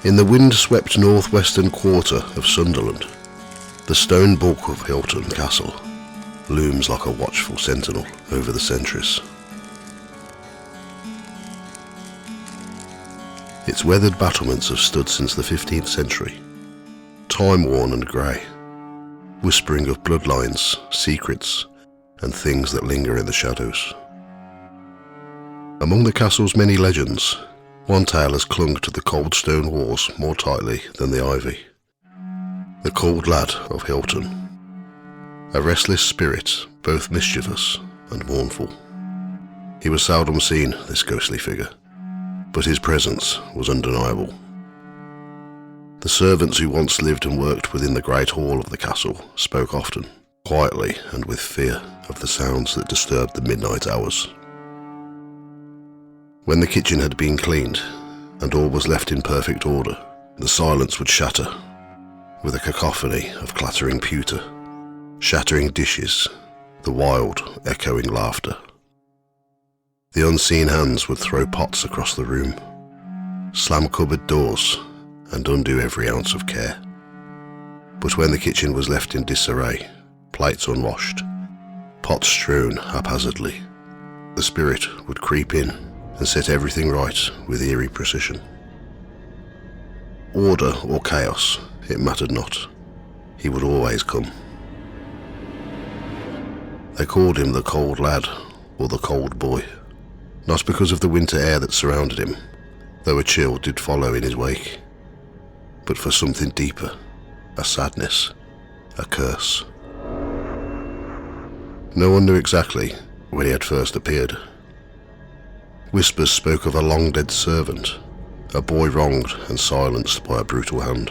In the wind-swept northwestern quarter of Sunderland, the stone bulk of Hylton Castle looms like a watchful sentinel over the centuries. Its weathered battlements have stood since the 15th century, time-worn and grey, whispering of bloodlines, secrets, and things that linger in the shadows. Among the castle's many legends, one tale has clung to the cold stone walls more tightly than the ivy. The Cauld Lad of Hylton, a restless spirit, both mischievous and mournful. He was seldom seen, this ghostly figure, but his presence was undeniable. The servants who once lived and worked within the great hall of the castle spoke often, quietly and with fear, of the sounds that disturbed the midnight hours. When the kitchen had been cleaned and all was left in perfect order, the silence would shatter with a cacophony of clattering pewter, shattering dishes, the wild, echoing laughter. The unseen hands would throw pots across the room, slam cupboard doors, and undo every ounce of care. But when the kitchen was left in disarray, plates unwashed, pots strewn haphazardly, the spirit would creep in and set everything right with eerie precision. Order or chaos, it mattered not. He would always come. They called him the Cauld Lad, or the Cold Boy, not because of the winter air that surrounded him, though a chill did follow in his wake, but for something deeper, a sadness, a curse. No one knew exactly when he had first appeared. Whispers spoke of a long-dead servant, a boy wronged and silenced by a brutal hand.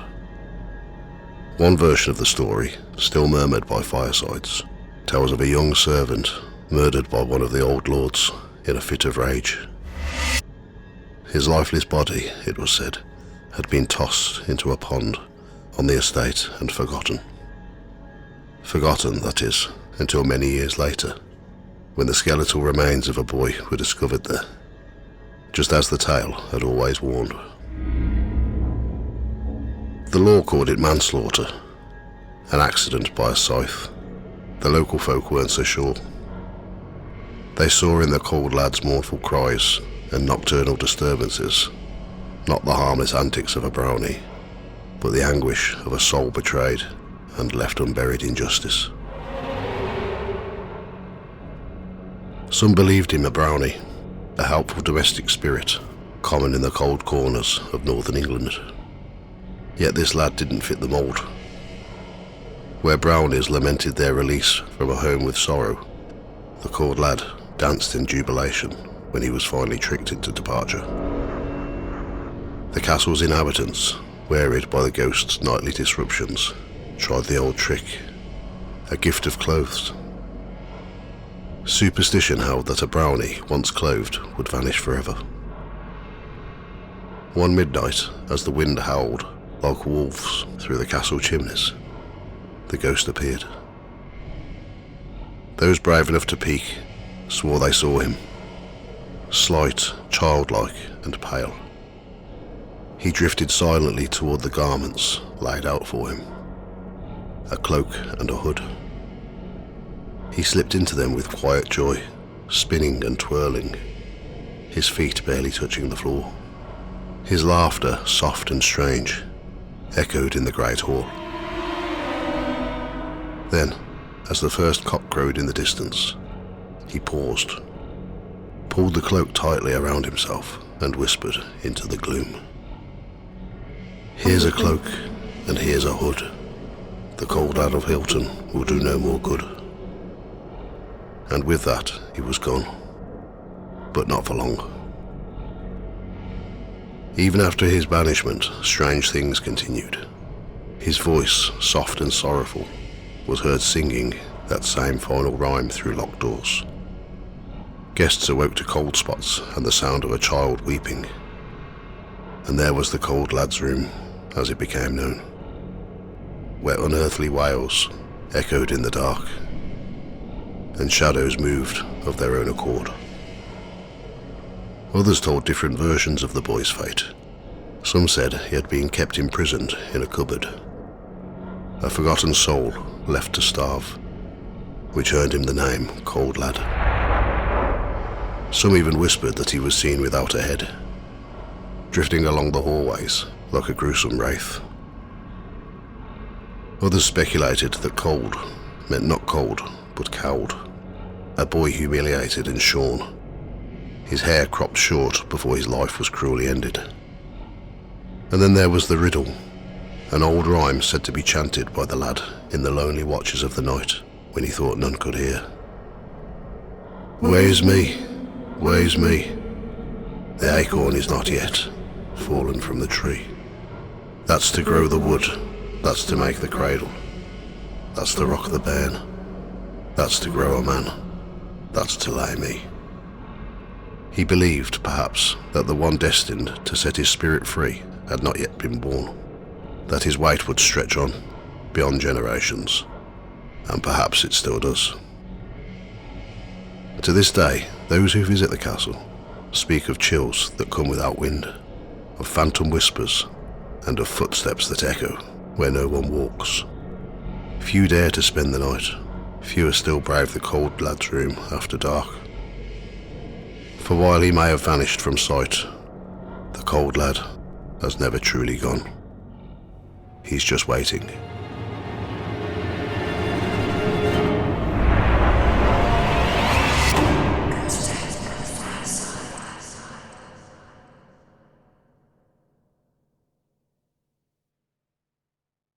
One version of the story, still murmured by firesides, tells of a young servant murdered by one of the old lords in a fit of rage. His lifeless body, it was said, had been tossed into a pond on the estate and forgotten. Forgotten, that is, until many years later, when the skeletal remains of a boy were discovered there, just as the tale had always warned. The law called it manslaughter, an accident by a scythe. The local folk weren't so sure. They saw in the Cauld Lad's mournful cries and nocturnal disturbances not the harmless antics of a brownie, but the anguish of a soul betrayed and left unburied in justice. Some believed him a brownie, a helpful domestic spirit, common in the cold corners of northern England. Yet this lad didn't fit the mould. Where brownies lamented their release from a home with sorrow, the Cauld Lad danced in jubilation when he was finally tricked into departure. The castle's inhabitants, wearied by the ghost's nightly disruptions, tried the old trick, a gift of clothes. Superstition held that a brownie, once clothed, would vanish forever. One midnight, as the wind howled like wolves through the castle chimneys, the ghost appeared. Those brave enough to peek swore they saw him, slight, childlike, and pale. He drifted silently toward the garments laid out for him, a cloak and a hood. He slipped into them with quiet joy, spinning and twirling, his feet barely touching the floor. His laughter, soft and strange, echoed in the great hall. Then, as the first cock crowed in the distance, he paused, pulled the cloak tightly around himself, and whispered into the gloom. "Here's a cloak, and here's a hood. The Cauld Lad of Hylton will do no more good." And with that, he was gone. But not for long. Even after his banishment, strange things continued. His voice, soft and sorrowful, was heard singing that same final rhyme through locked doors. Guests awoke to cold spots and the sound of a child weeping. And there was the Cauld Lad's room, as it became known, where unearthly wails echoed in the dark, and shadows moved of their own accord. Others told different versions of the boy's fate. Some said he had been kept imprisoned in a cupboard, a forgotten soul left to starve, which earned him the name Cauld Lad. Some even whispered that he was seen without a head, drifting along the hallways like a gruesome wraith. Others speculated that Cauld meant not cold, but cowed, a boy humiliated and shorn, his hair cropped short before his life was cruelly ended. And then there was the riddle, an old rhyme said to be chanted by the lad in the lonely watches of the night when he thought none could hear. Where's me? Where's me? The acorn is not yet fallen from the tree. That's to grow the wood, that's to make the cradle, that's to rock the bairn, that's to grow a man, that's to lay me. He believed, perhaps, that the one destined to set his spirit free had not yet been born, that his weight would stretch on, beyond generations, and perhaps it still does. To this day, those who visit the castle speak of chills that come without wind, of phantom whispers, and of footsteps that echo where no one walks. Few dare to spend the night, fewer still brave the Cauld Lad's room after dark. For while he may have vanished from sight, the Cauld Lad has never truly gone. He's just waiting.